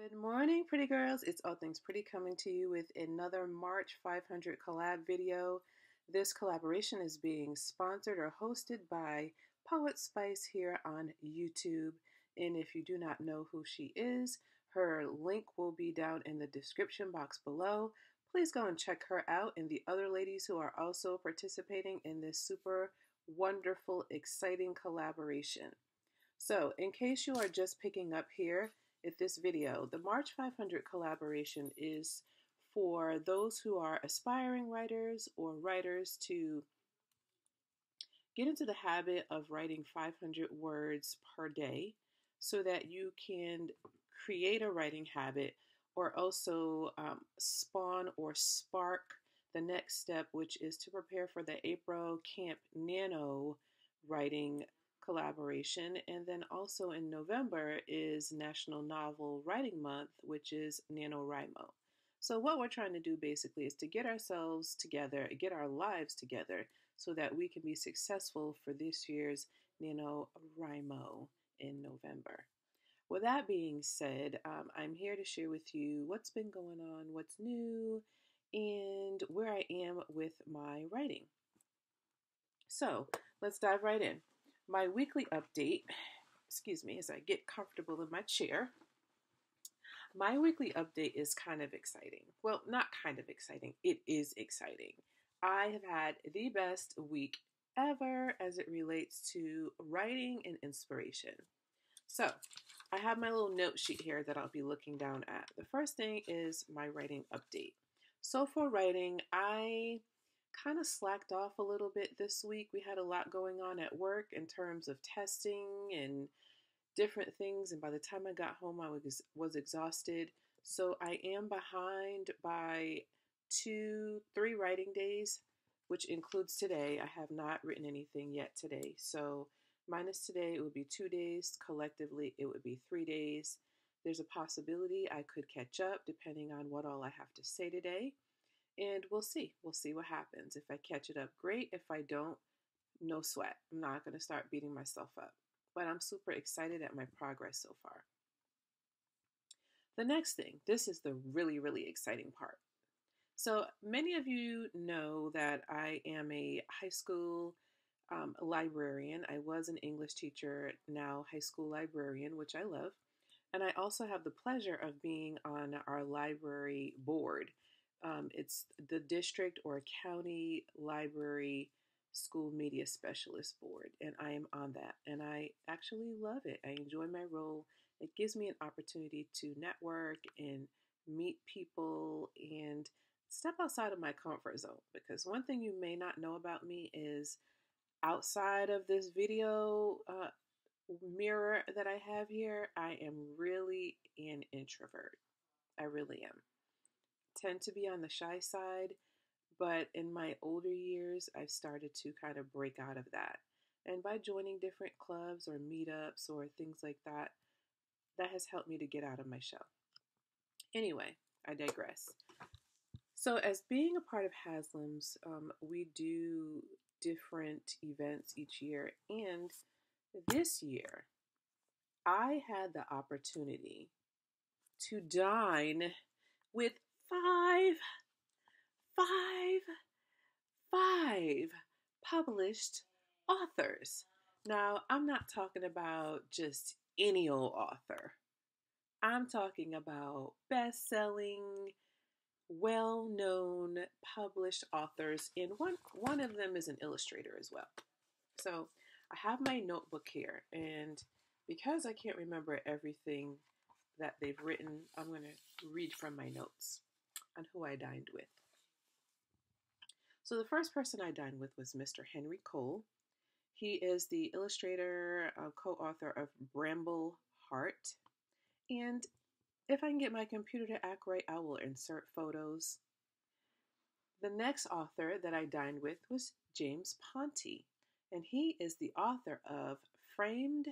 Good morning, pretty girls. It's Allthingspriti coming to you with another March 500 collab video. This collaboration is being sponsored or hosted by Poetspice here on YouTube. And if you do not know who she is, her link will be down in the description box below. Please go and check her out and the other ladies who are also participating in this super wonderful, exciting collaboration. So, in case you are just picking up here, at this video, the March 500 collaboration is for those who are aspiring writers or writers to get into the habit of writing 500 words per day so that you can create a writing habit or also spawn or spark the next step, which is to prepare for the April Camp Nano writing collaboration. And then also in November is National Novel Writing Month, which is NaNoWriMo. So what we're trying to do basically is to get ourselves together, get our lives together so that we can be successful for this year's NaNoWriMo in November. With that being said, I'm here to share with you what's been going on, what's new, and where I am with my writing. So let's dive right in. My weekly update, excuse me, as I get comfortable in my chair. My weekly update is kind of exciting. Well, not kind of exciting. It is exciting. I have had the best week ever as it relates to writing and inspiration. So I have my little note sheet here that I'll be looking down at. The first thing is my writing update. So for writing, I kind of slacked off a little bit this week. We had a lot going on at work in terms of testing and different things, and by the time I got home I was exhausted. So I am behind by 3 writing days, which includes today. I have not written anything yet today, so minus today it would be 2 days. Collectively it would be 3 days. There's a possibility I could catch up depending on what all I have to say today. And we'll see what happens. If I catch it up, great. If I don't, no sweat. I'm not going to start beating myself up. But I'm super excited at my progress so far. The next thing, this is the really, really exciting part. So many of you know that I am a high school librarian. I was an English teacher, now high school librarian, which I love. And I also have the pleasure of being on our library board. It's the district or county library school media specialist board, and I am on that, and I actually love it. I enjoy my role. It gives me an opportunity to network and meet people and step outside of my comfort zone, because one thing you may not know about me is outside of this video mirror that I have here, I am really an introvert. I really am. Tend to be on the shy side, but in my older years, I've started to kind of break out of that. And by joining different clubs or meetups or things like that, that has helped me to get out of my shell. Anyway, I digress. So as being a part of Haslam's, we do different events each year. And this year, I had the opportunity to dine with five published authors. Now, I'm not talking about just any old author. I'm talking about best-selling, well-known, published authors, and one of them is an illustrator as well. So I have my notebook here, and because I can't remember everything that they've written, I'm going to read from my notes on who I dined with. So the first person I dined with was Mr. Henry Cole. He is the illustrator, co-author of Bramble Heart. And if I can get my computer to act right, I will insert photos. The next author that I dined with was James Ponti. And he is the author of Framed,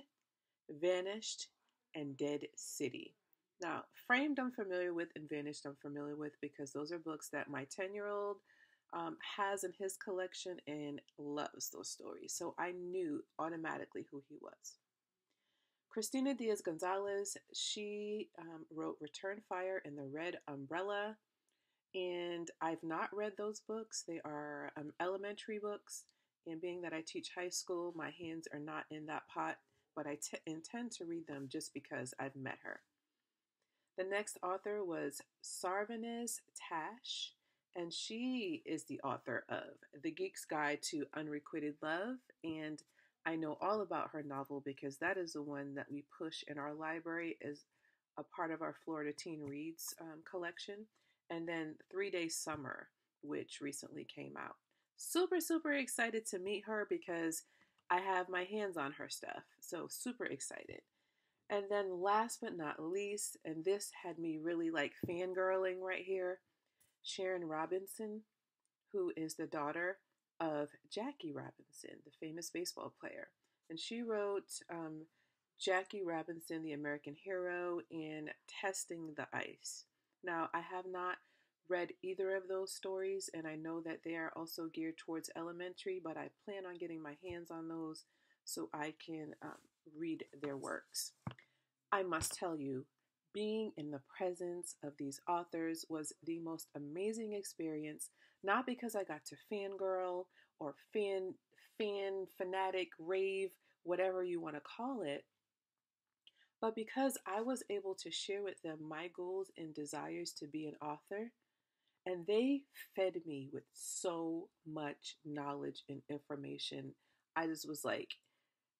Vanished, and Dead City. Now, Framed I'm familiar with, and Vanished I'm familiar with, because those are books that my 10-year-old has in his collection and loves those stories. So I knew automatically who he was. Christina Diaz-Gonzalez, she wrote Return Fire and the Red Umbrella, and I've not read those books. They are elementary books, and being that I teach high school, my hands are not in that pot, but I intend to read them just because I've met her. The next author was Sarvanes Tash, and she is the author of The Geek's Guide to Unrequited Love, and I know all about her novel because that is the one that we push in our library as a part of our Florida Teen Reads collection. And then 3 Day Summer, which recently came out. Super, super excited to meet her because I have my hands on her stuff. So super excited. And then last but not least, and this had me really like fangirling right here, Sharon Robinson, who is the daughter of Jackie Robinson, the famous baseball player. And she wrote Jackie Robinson, the American Hero, and Testing the Ice. Now, I have not read either of those stories, and I know that they are also geared towards elementary, but I plan on getting my hands on those so I can read their works. I must tell you, being in the presence of these authors was the most amazing experience, not because I got to fangirl or fanatic, rave, whatever you want to call it, but because I was able to share with them my goals and desires to be an author, and they fed me with so much knowledge and information. I just was like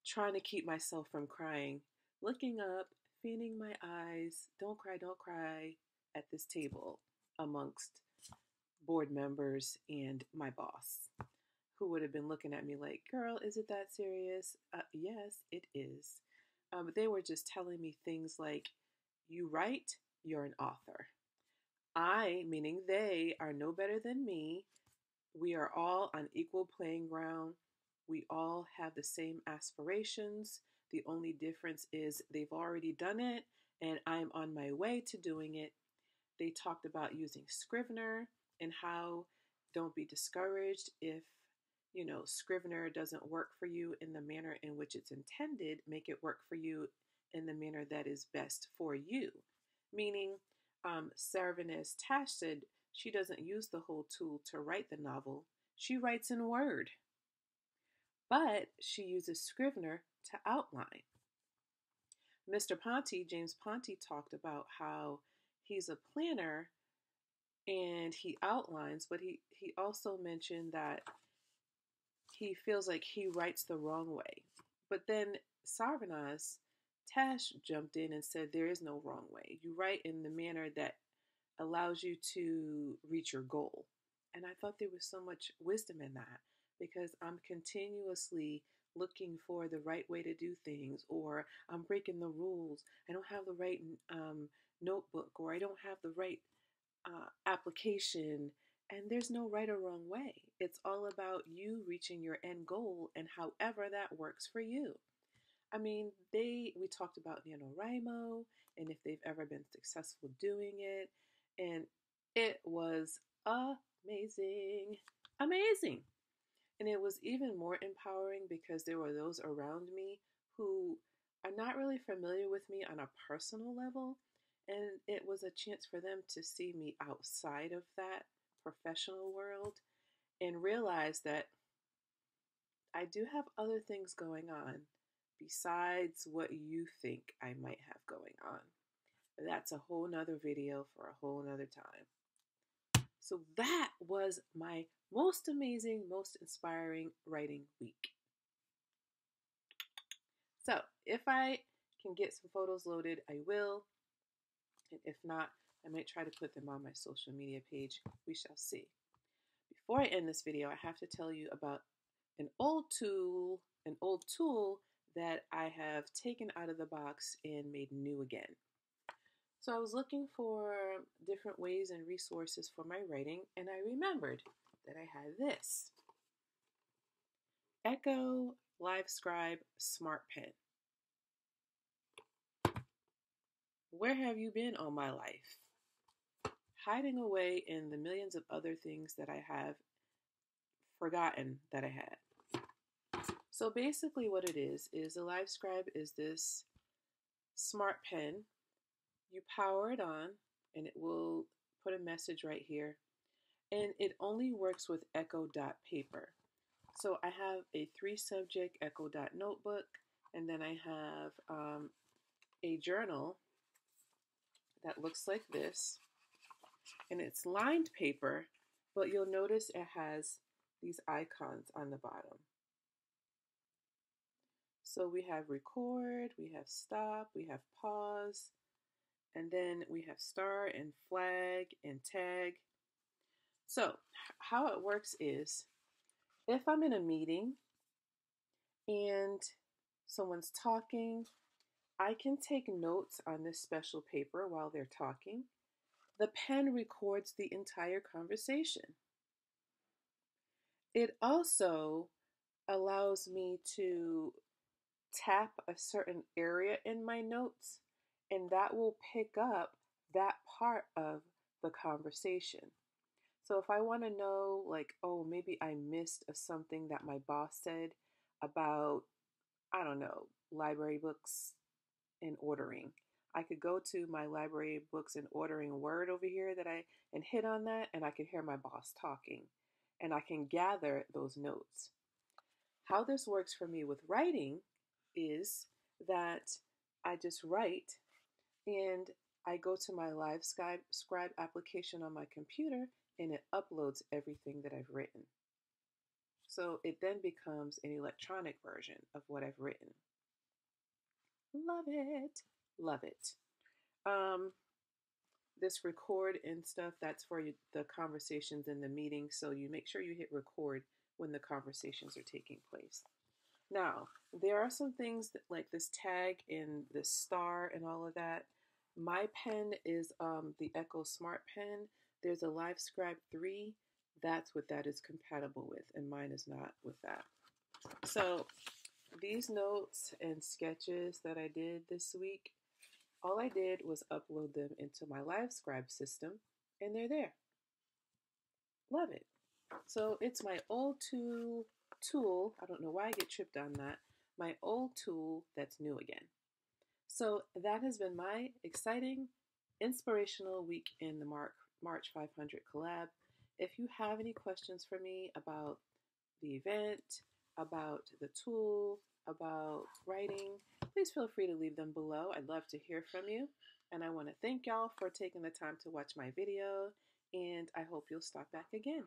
trying to keep myself from crying, looking up, fanning my eyes, don't cry at this table amongst board members and my boss, who would have been looking at me like, girl, is it that serious? Yes, it is. They were just telling me things like, you write, you're an author. I, meaning they, are no better than me. We are all on equal playing ground. We all have the same aspirations. The only difference is they've already done it and I'm on my way to doing it. They talked about using Scrivener and how don't be discouraged if, Scrivener doesn't work for you in the manner in which it's intended. Make it work for you in the manner that is best for you. Meaning, Sarvanes Tash said she doesn't use the whole tool to write the novel. She writes in Word. But she uses Scrivener to outline. Mr. Ponte, James Ponte, talked about how he's a planner and he outlines, but he also mentioned that he feels like he writes the wrong way. But then Sarvanes Tash jumped in and said there is no wrong way. You write in the manner that allows you to reach your goal. And I thought there was so much wisdom in that because I'm continuously looking for the right way to do things, or I'm breaking the rules. I don't have the right notebook, or I don't have the right application. And there's no right or wrong way. It's all about you reaching your end goal and however that works for you. I mean, we talked about NaNoWriMo and if they've ever been successful doing it. And it was amazing. Amazing. And it was even more empowering because there were those around me who are not really familiar with me on a personal level. And it was a chance for them to see me outside of that professional world and realize that I do have other things going on besides what you think I might have going on. That's a whole nother video for a whole nother time. So that was my most amazing, most inspiring writing week. So if I can get some photos loaded, I will. And if not, I might try to put them on my social media page. We shall see. Before I end this video, I have to tell you about an old tool that I have taken out of the box and made new again. So I was looking for different ways and resources for my writing, and I remembered that I had this. Echo Livescribe Smartpen. Where have you been all my life? Hiding away in the millions of other things that I have forgotten that I had. So basically what it is a Livescribe is this Smartpen, you power it on and it will put a message right here. And it only works with Echo Dot paper. So I have a 3-subject Echo Dot notebook, and then I have a journal that looks like this, and it's lined paper, but you'll notice it has these icons on the bottom. So we have record, we have stop, we have pause, and then we have star and flag and tag. So how it works is, if I'm in a meeting and someone's talking, I can take notes on this special paper while they're talking. The pen records the entire conversation. It also allows me to tap a certain area in my notes, and that will pick up that part of the conversation. So if I want to know, like, oh, maybe I missed something that my boss said about, I don't know, library books and ordering, I could go to my library books and ordering word over here and hit on that, and I can hear my boss talking, and I can gather those notes. How this works for me with writing is that I just write, and I go to my Livescribe application on my computer, and it uploads everything that I've written. So it then becomes an electronic version of what I've written. Love it. Love it. This record and stuff, that's for the conversations in the meeting. So you make sure you hit record when the conversations are taking place. Now, there are some things that, like this tag and this star and all of that. My pen is the Echo Smart Pen. There's a Livescribe 3. That's what that is compatible with, and mine is not with that. So these notes and sketches that I did this week, all I did was upload them into my Livescribe system, and they're there. Love it. So it's my old tool. I don't know why I get tripped on that. My old tool that's new again. So that has been my exciting, inspirational week in the March 500 collab. If you have any questions for me about the event, about the tool, about writing, please feel free to leave them below. I'd love to hear from you. And I want to thank y'all for taking the time to watch my video, and I hope you'll stop back again.